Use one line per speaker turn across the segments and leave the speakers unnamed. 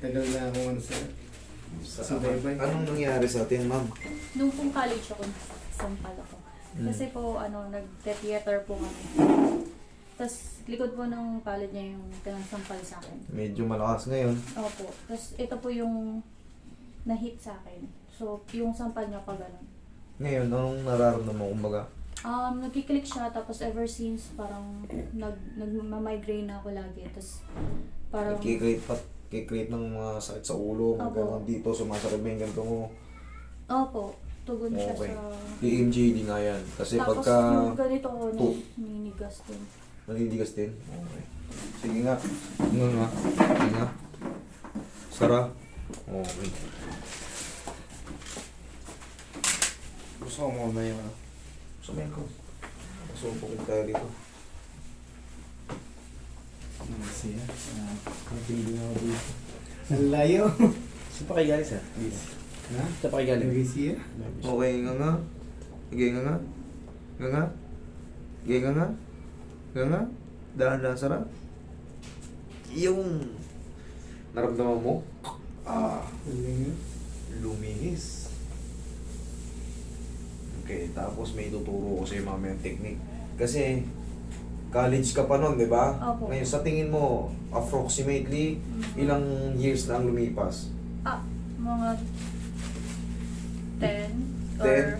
Tagal na akong ano sa baybay.
Anong nangyari sa atin, ma'am?
Nung pong college ako, sampal ako. Kasi po, nag-theater po kami. Tapos, likod po ng palad niya yung sampal sa akin.
Medyo malakas ngayon.
Opo. Tapos, ito po yung na-hit sa akin. So, yung sampal niya pa ganun.
Ngayon, anong nararamdaman mo, kumbaga?
Nagkiklik siya, tapos ever since, parang nag-migraine na ako lagi. Tapos, parang...
Nagkikreate ng mga sakit sa ulo, hanggang dito, sumasakit ba yung ganito mo?
Opo. Tugon siya
Okay.
sa...
EMJD nga yan. Kasi
Tapos,
pagka
yung ganito ko, ninigas din.
nandidigas din. Okay. Sige nga. Ano nga? Sige nga. Sara. Okay. Gusto ko muna yung ano. Sumayin ko. Masubukin tayo dito.
Siya. Kapili na ako dito. Ang layo.
Saan pa kayo galing, sir?
Ha?
Saan pa kayo galing?
Lagi siya.
Okay nga nga. Sige nga nga. Nga nga. Sige nga nga. Nga nga. Dahan-dahan sarap. Yung naramdaman mo,
Galing.
luminis. Okay, tapos may tuturo ko sa'yo mamaya yung technique. Kasi, college ka pa nun, di ba?
Opo.
Ngayon, sa tingin mo, approximately, ilang years na ang lumipas?
Mga 10 or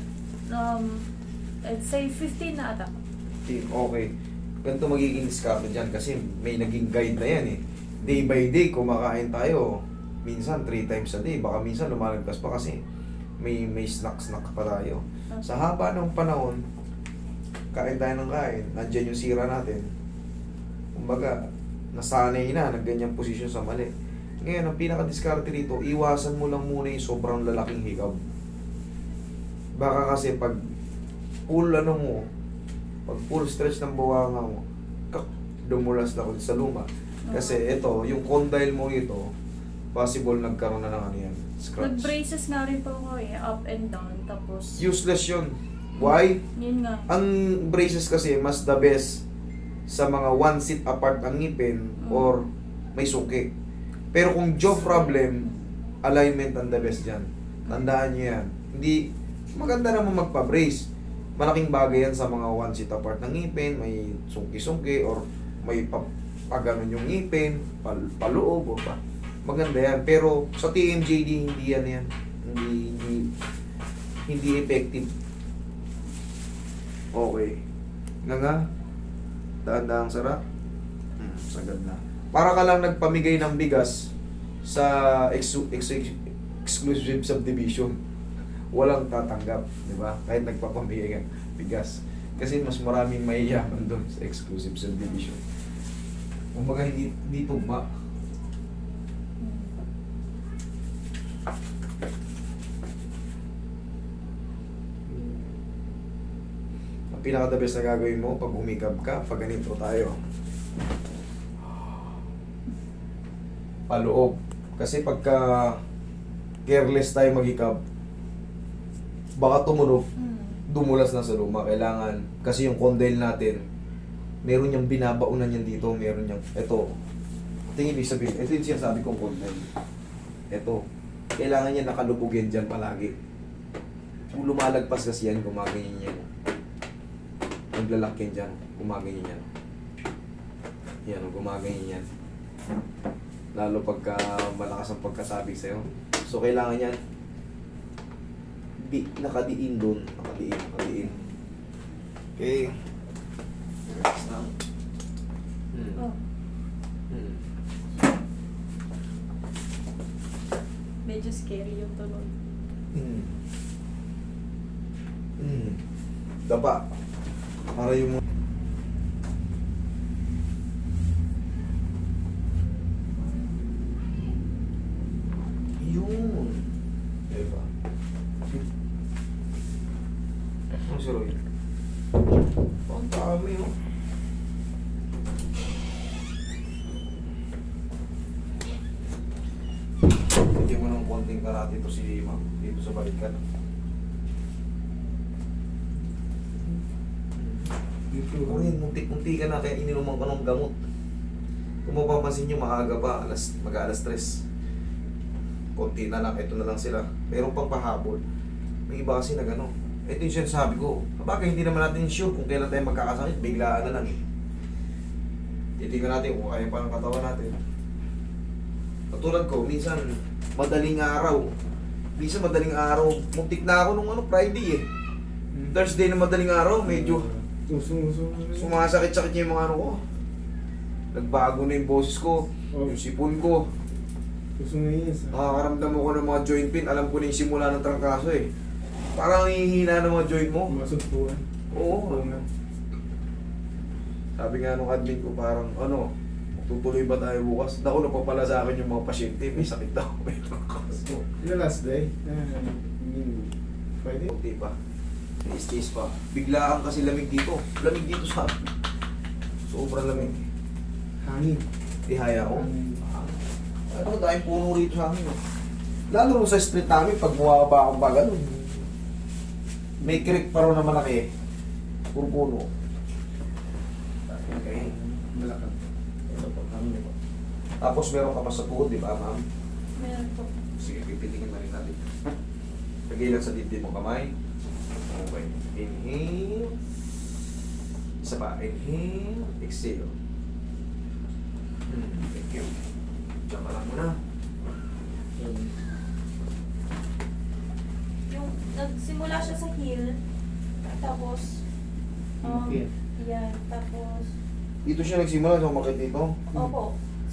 10?
I'd say 15 na ata.
Okay. Ganito magiging discard dyan kasi may naging guide na yan eh. Day by day, kumakain tayo. Minsan, 3 times a day. Baka minsan lumalagpas pa kasi may snack pa tayo. Sa haba ng panahon, kain tayo ng kain, nandiyan yung sira natin. Kumbaga, nasanay na, nagganyang posisyon sa mali. Ngayon, ang pinaka-discarte dito, iwasan mo lang muna yung sobrang lalaking hikab. Baka kasi pag full pag full stretch ng buwanga mo, dumulas na ulit sa luma. Kasi ito, yung condyle mo ito, possible nagkaroon na ng ano yan, scratch.
Nag-braces nga rin po ako up and down. Tapos,
Useless yun. Why?
yun nga.
Ang braces kasi, mas the best sa mga one seat apart ang ngipin or may suki. Pero kung jaw problem, alignment ang the best dyan. Tandaan nyo yan. Hindi, maganda naman magpa-brace. Malaking bagay yan sa mga one seat apart ng ngipin, may sungki-sungki or may paganon yung ngipin, paloob o pa. Maganda yan. Pero sa TMJD, hindi yan. Hindi effective. Okay. Nga. Daan-daang sarap. Sagad na. Para ka lang nagpamigay ng bigas sa exclusive subdivision. Walang tatanggap, di ba? Kahit nagpapamigay ng bigas. Kasi mas maraming mayayaman doon sa exclusive subdivision. Kumbaga hindi tugma. Ang pinaka-the best na gagawin mo pag humikab ka, pag ganito tayo. Paloob. Kasi pagka careless tayo mag-hikab, baka tumunog, dumulas na sa luma. Kailangan, kasi yung condyle natin, meron niyang binabaunan yan dito, meron niyang, ito, ibig sabihin, ito yung sinasabi kong condyle. Ito, kailangan niya nakalubog yan dyan palagi. Kung lumalagpas kasi yan, gumaganyan yan. Naglalak yan dyan, gumaganyan yan. Yan, gumaganyan yan. Lalo pagka malakas ang pagkatabi sa'yo. So, kailangan yan, nakadiin doon. Nakadiin. Okay. Relax lang.
Medyo scary yung tunog.
Dapa. Para yung yun. Diba? Ano si Roy? Ang dami yun. Bigyan mo ng konting karate ito si Ma'am dito sa balikan. Kung yun, muntik-muntik ka na kaya ininuman ko ng gamot. Kung mapapansin nyo, maaga pa, mag-alas 3. konti na lang, ito na lang sila. Pero pang pahabol, may iba kasi na gano'n. Ito yung sinasabi ko. Bagay, hindi naman natin sure kung kailan tayo magkakasakit. Biglaan na lang eh. Titignan natin kung kaya pa ng katawan natin. Katulad ko, minsan madaling araw. Minsan madaling araw. Muntik na ako nung Friday eh. Thursday na madaling araw, medyo sumasakit-sakit niya yung mga ano ko. Nagbago na yung boses ko, yung sipon ko. Nakakaramdam ako ng mga joint pain. Alam ko na yung simula ng trangkaso eh. Parang hihina ng mga joint mo.
Masugpuan.
Oo. Sabi nga nung admin ko, parang tutuloy ba tayo bukas? Nauna pa pala sa akin yung mga pasyente, may sakit daw. May trangkaso.
Yung last day? Friday?
Kunti pa. May stage pa. Biglaan kasi lamig dito. Lamig dito sa akin. Sobrang lamig.
Hangin.
Ihaya ko. Ano, dahil puno rito sa amin. Lalo rin sa street namin, pag bumababa akong bagal, may creek pa rin na malaki. Puro puno. Okay.
Malakad.
Ito po, kami po. Tapos meron ka pa sa tuhod, di ba, ma'am?
Meron po.
Sige, pipitikin na rin natin. Lagay lang sa dibdib mo kamay. Okay. Inhale. Isa pa. Inhale. Exhale. Thank you. Diyan ka lang muna.
Yung nagsimula siya sa heel, tapos
Okay.
yan, tapos
Dito siya nagsimula sa umakit dito.
opo.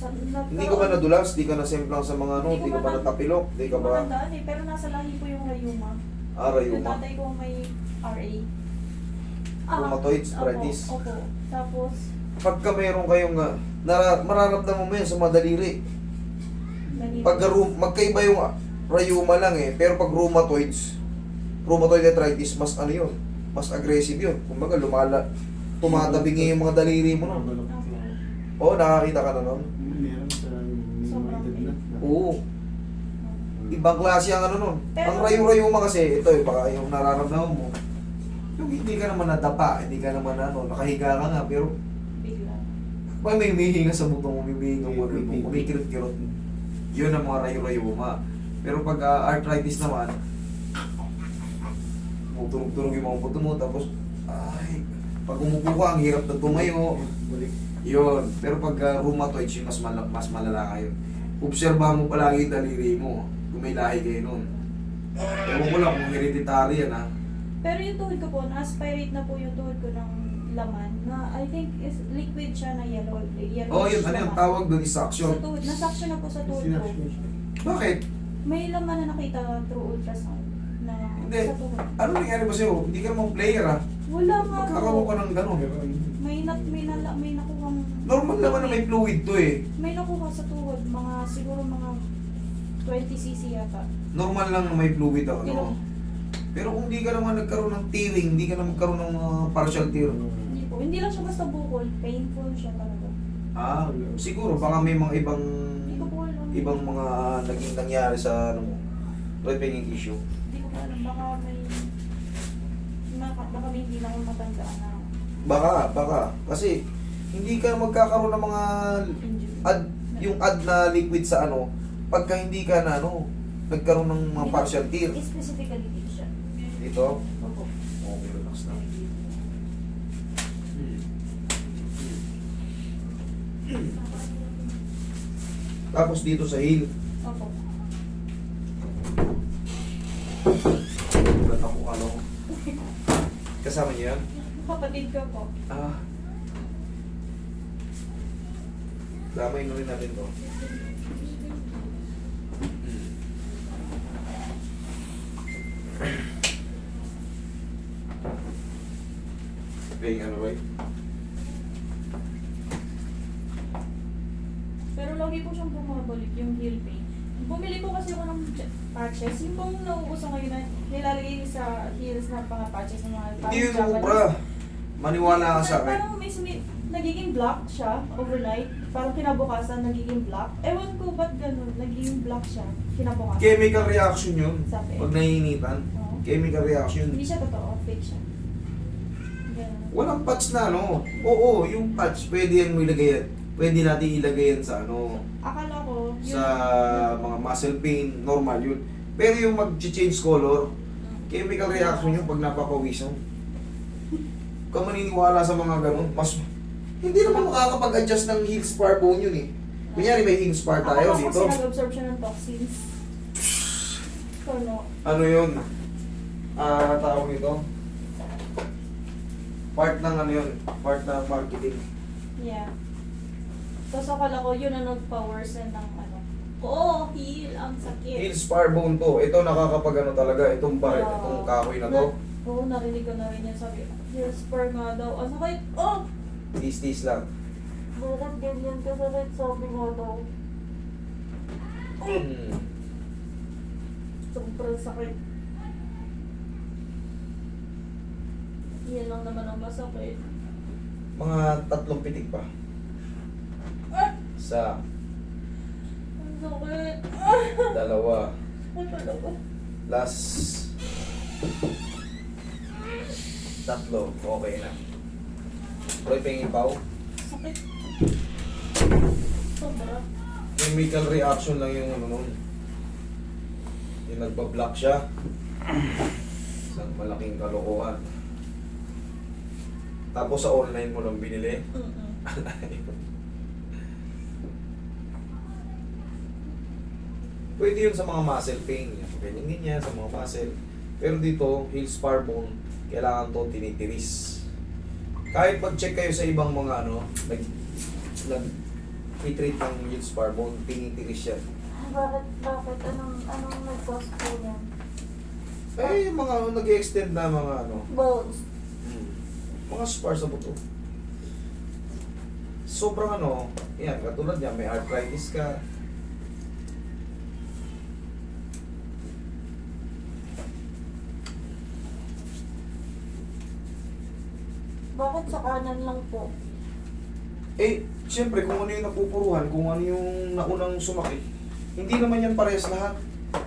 Hindi ka ba nadulas? Di ka nasemplang sa mga
Hindi ko
Di ka ba
matand-
natapilok? Di ka ba
Matandaan eh, pero nasa lahi po yung rayuma. Yung
arayuma?
tatay ko may RA.
Rheumatoid
Opo,
arthritis.
Opo. Tapos,
Pagka mayroon kayong mararamdaman mo yan sa mga daliri.
ganito.
Pag magkaiba yung rayuma lang eh. Pero pag rheumatoid arthritis, mas yun, mas aggressive yun. Kumbaga tumatabingi yung mga daliri mo no. Oo, nakakita ka na nun?
Meron sa
Sobrang
mga edad na.
Oo. Ibang klase ang nun.
Pero-
Ang rayuma kasi, ito yung baka yung nararamdaman mo. Yung hindi ka naman nadapa, hindi ka naman nakahiga ka nga, pero
Bigla.
pag may humihinga sa buto mo, humihinga mo rin mo, kumikirot-kirot. Yun ang mga rayuma. Pero pag arthritis naman, tunog-tunog yung mga buto mo, tapos, pag umupo ka, ang hirap na tumayo.
Balik.
Yun. Pero pag rheumatoid, yun mas malala kayo. Obserbahan mo palagi yung daliri mo, kung may lahi kayo nun. Ewan ko lang kung hereditary yan ha.
Pero yung tuhod ko po, na-aspirate na po yung tuhod ko ng laman na I think is liquid siya na yellow.
Oh, yun. Ano yung tawag doon?
Sa
Suction.
tuhod. Nasuction na po sa tuhod ko.
Sinaction siya.
Bakit?
May laman na nakita through ultrasound na
Hindi.
sa tuhod.
Ano nangyari ba sa'yo? Hindi ka naman player ha.
Wala nga
Magkakaroon ka
po.
ng gano'n.
May nakuhang...
Normal naman na may fluid to eh.
May nakuha sa tuhod. Siguro mga 20 cc yata.
Normal lang na may fluid ako.
Pero,
No? Pero kung di ka naman nagkaroon ng tearing, hindi ka naman magkaroon ng partial tear.
hindi po. Hindi lang siya basta bukol. Painful siya talaga.
Siguro baka may mga
Hindi ko po alam.
ibang mga naging nangyari sa right pinging issue.
Hindi ko po alam. Baka may hindi lang ako matandaan na
Baka. Kasi hindi ka magkakaroon ng mga
injury.
yung na liquid sa pagka hindi ka nagkaroon ng mga partial tear.
Specifically dito siya.
Dito,
Opo.
okay, relax na. Tapos dito sa heel,
Opo.
ulat ako kasama niyo yan?
Kapatid ko po.
Damay na rin natin to. Playing right?
Pero lagi po siyang bumabalik yung heel pain. Bumili po kasi ako ng patches. Yung pong nauuso ngayon na nilalagay sa heels na mga patches ng mga
Hindi yun
Japanese.
ubra. Maniwala ka sa akin.
Parang nagiging black siya overnight. Parang kinabukasan nagiging black. Ewan ko ba't ganun. Nagiging black siya kinabukasan.
Chemical reaction yun.
Sabi.
Pag nahihinitan.
Oo.
Chemical reaction.
Hindi siya totoo. Fake siya. Ganun.
Walang patch na Oo, yung patch, pwede yan mo ilagay yan. Pwede natin ilagay yan sa
Akala ko,
sa mga muscle pain, normal yun. Pero yung mag-change color, chemical reaction yung pag napapawisan. Kung maniniwala sa mga ganun, mas hindi naman makakapag-adjust ng heel spar bone yun eh. Kunyari may heel spar tayo
Ako
dito.
kasi nag-absorb siya ng toxins. Ano?
Ano yun? Tawag nito? Part ng ano yun? Part ng marketing.
Yeah. Tapos akala ko yun ang nag-powersen ng ano. Oo, heel. Ang sakit.
Heel spar bone to. Ito nakakapag ano talaga. Itong bakit? Itong kahoy na to.
Oo, narinig ko na rin yan. Sabi, heel spar nga daw. Ang sakit. Oh!
Tis-tis lang.
Bakit ganyan ka sakit? Sabi nga daw.
Hmm.
Sobrang sakit. Yan lang naman ang masakit.
Mga 3 pitik pa.
Ah!
Sa
Ang sakit.
2.
Ang sakit.
Last 3. Okay na. Roy, pingin pa.
Sakit. Sobra.
Chemical reaction lang yung ano nun. Yung nagbablock siya. Isang malaking kalokohan. Tapos sa online mo lang binili. Pwede yun sa mga muscle pain. Ganyan sa mga muscle. Pero dito, heel spar bone, kailangan to tinitiris. Kahit mag-check kayo sa ibang mga ano, nag-treat ng heel spar bone, tinitiris yan.
Bakit? Anong nag-cause po yan?
Eh, yung mga nag-extend na mga ano,
Bones.
mga spar sa buto. Sobrang ano, yan, katulad niya, may arthritis ka.
Bakit sa kanan lang po?
Eh, siyempre, kung ano yung napupuruhan, kung ano yung naunang sumakit, hindi naman yan parehas lahat.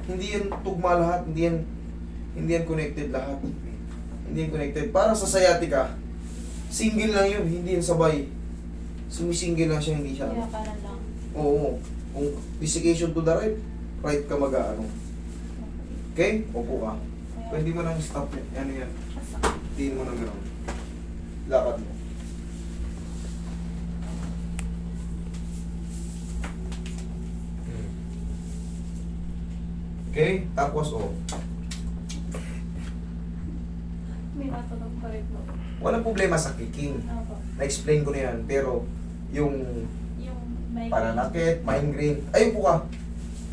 Hindi yan tugma lahat, hindi yan connected lahat. Hindi yan connected. Para sa sciatica, single lang yun, hindi yan sabay. Sumisingle lang siya, hindi siya.
Kaya kanan lang.
Oo. Kung desiccation to the right, right ka mag-ano. Okay? Opo ka. Pwede mo nang stop yan. Ano yan? Tiin mo nang gano'n. Lakad mo. Okay? Tapos,
May natunog pa rin po.
walang problema sa kicking.
Opo.
Na-explain ko na yan, pero yung
Yung may...
pananakit, migraine, ayun po ka.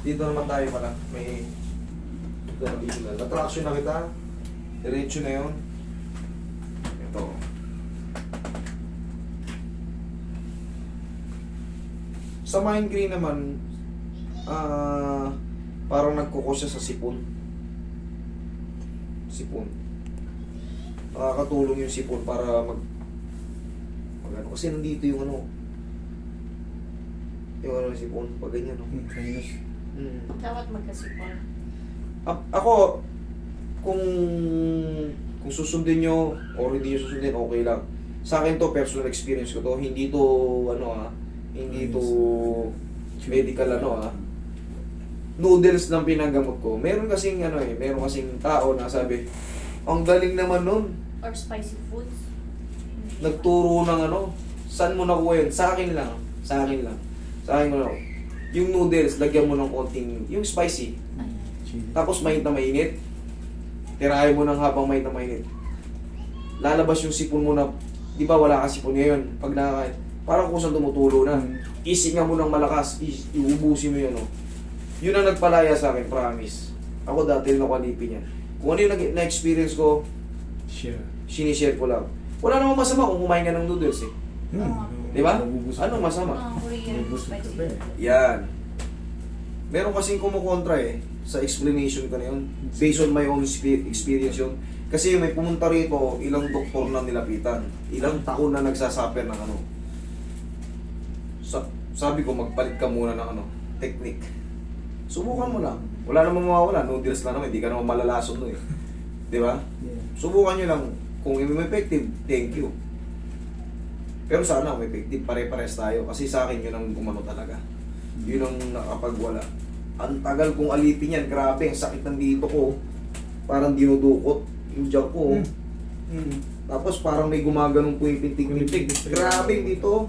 Dito naman tayo pala. May dito na. Na-traction na kita. Diretso na yun. Ito. Sa migraine naman, parang nagkukos siya sa sipon. Sipon. Nakakatulong yung sipon para mag ano, kasi nandito yung ano, yung ano sipon, pag ganyan, no?
Sinus.
Dapat magkasipon.
Ako, kung susundin nyo or hindi nyo susundin, okay lang. Sa akin to, personal experience ko to, hindi to, ano hindi to medical noodles lang pinagamot ko. Meron kasing meron kasing tao na sabi, ang galing naman nun.
Or spicy foods.
Nagturo ng saan mo nakuha yun? Sa akin lang. Sa akin mo lang. Yung noodles, lagyan mo ng konting, yung spicy.
Chili.
Tapos mainit na mainit. Tirahin mo ng habang mainit na mainit. Lalabas yung sipon mo na, di ba wala ka sipon ngayon? Pag nakakain, parang kusang tumutulo na. Isinga mo ng malakas, iubusin mo yun. Yun ang nagpalaya sa akin, promise. Ako dati rin ako alipin yan. Kung ano yung na-experience ko,
Share.
sinishare ko lang. Wala namang masama kung kumain ka ng noodles eh. Di ba? Anong masama?
Korean
Nabubusog ka
spicy
pa eh.
food.
Yan. Meron kasing kumukontra eh sa explanation ko na yun. Based on my own experience yun. Kasi may pumunta rito, ilang doktor na nilapitan. Ilang taon na nagsasaper ng sabi ko, magpalit ka muna ng technique. Subukan mo lang. Wala namang mawawala. Noodles na naman. Hindi ka naman malalason no eh. Di ba?
Yeah.
Subukan nyo lang. Kung effective, thank you. Pero sana kung effective, pare-pares tayo. Kasi sa akin yun ang gumano talaga. Yun ang nakapagwala. Ang tagal kong alipin yan. Grabe, ang sakit ng dito ko. Parang dinudukot yung jaw ko. Tapos parang may gumaganong po yung pintig-pintig. Grabe dito.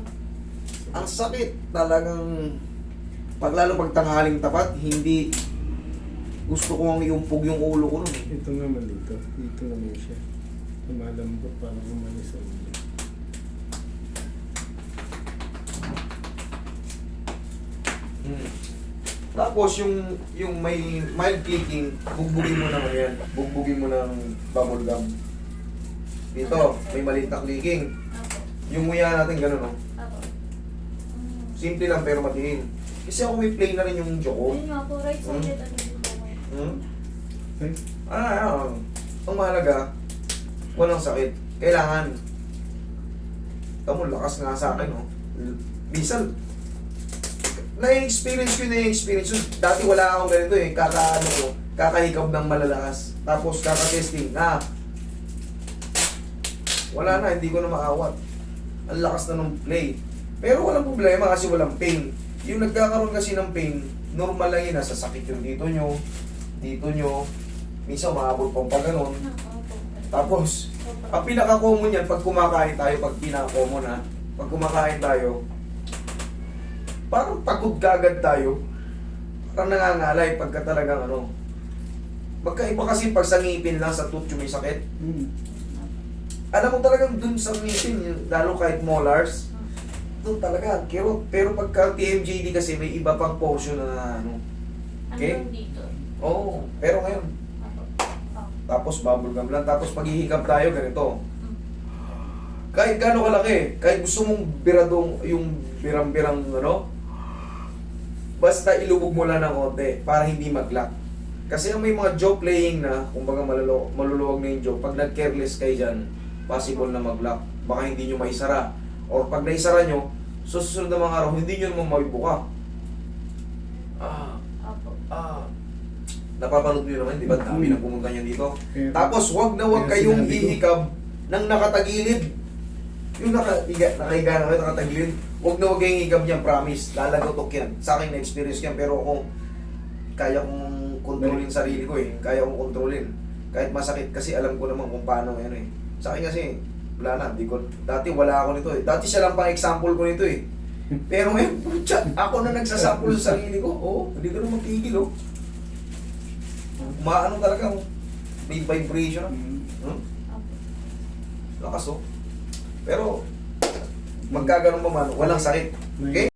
Ang sakit. Talagang lalo pag tanghaling tapat, hindi gusto ko ang iumpog yung ulo ko nun.
Ito naman dito. Dito naman siya. Lumalambot para umalis sa ulo.
Tapos yung may mild clicking, bugbugin mo naman yan. Bugbugin mo ng bubble gum. Dito, may maliit na clicking.
Apo.
Yung nguya natin gano'n, no?
Apo.
Simple lang pero matiin. Kasi ako may play na rin yung jaw ko.
Ayun nga po, right side ano din po ngayon.
Hmm?
Ay,
Ang mahalaga, walang sakit. Kailangan. Tamo, lakas nga sa akin, no? Minsan, na-experience ko. Dati wala akong ganito eh. Kakahikab ng malalakas. Tapos kaka-testing na. Wala na, hindi ko na maawat. Ang lakas na ng play. Pero walang problema kasi walang pain. Yung nagkakaroon kasi ng pain, normal lang yun. Nasasakit yung dito nyo. Minsan maabot pang pa ganun.
Opo.
Tapos, ang pinaka-common yan, pag kumakain tayo, pag kumakain tayo, parang pagod kagad tayo. Parang nangangalay pagka talagang ano. Magkaiba kasi pag sa ngipin lang, sa tooth yung may sakit. Alam mo talagang dun sa ngipin, lalo kahit molars, dun talaga, kirot. Pero pagka TMJD kasi may iba pang portion na ano. Okay?
Hanggang dito.
Oo, pero ngayon,
Apo.
tapos bubble gum lang, tapos paghihikap tayo, ganito. Kahit gaano kalaki, kahit gusto mong biradong, yung birang-birang ano, basta ilubog mo lang ng konti para hindi mag-lock. Kasi may mga jaw playing na, kumbaga maluluwag na yung jaw, pag nag-careless kayo dyan, possible na mag-lock. Baka hindi nyo maisara. Or pag naisara nyo, susunod na mga araw, hindi nyo naman mabibuka.
Apo.
Napapanood nyo naman, di ba? Dami na pumunta niyan dito.
Pero-
Tapos wag na wag
Kaya
kayong
sinabi ko-
ihikab ng nakatagilid. Yung nakahiga na kayo, nakatagilid. Wag na wag kayong ihikab niyan, promise. Lalagotok yan. Sa akin na-experience yan, pero ako, kaya kong kontrolin sarili ko eh. Kaya kong kontrolin. Kahit masakit, kasi alam ko naman kung paano yan eh. Sa akin kasi, wala na. Dati wala ako nito eh. Dati siya lang pang example ko nito eh. Pero ngayon, putya, ako na nagsasample sa sarili ko. Oo, hindi ko na matigil oh. Maano talaga oh. May vibration.
Apo.
Lakas oh. Pero, magkaganon pa man, walang sakit. Okay?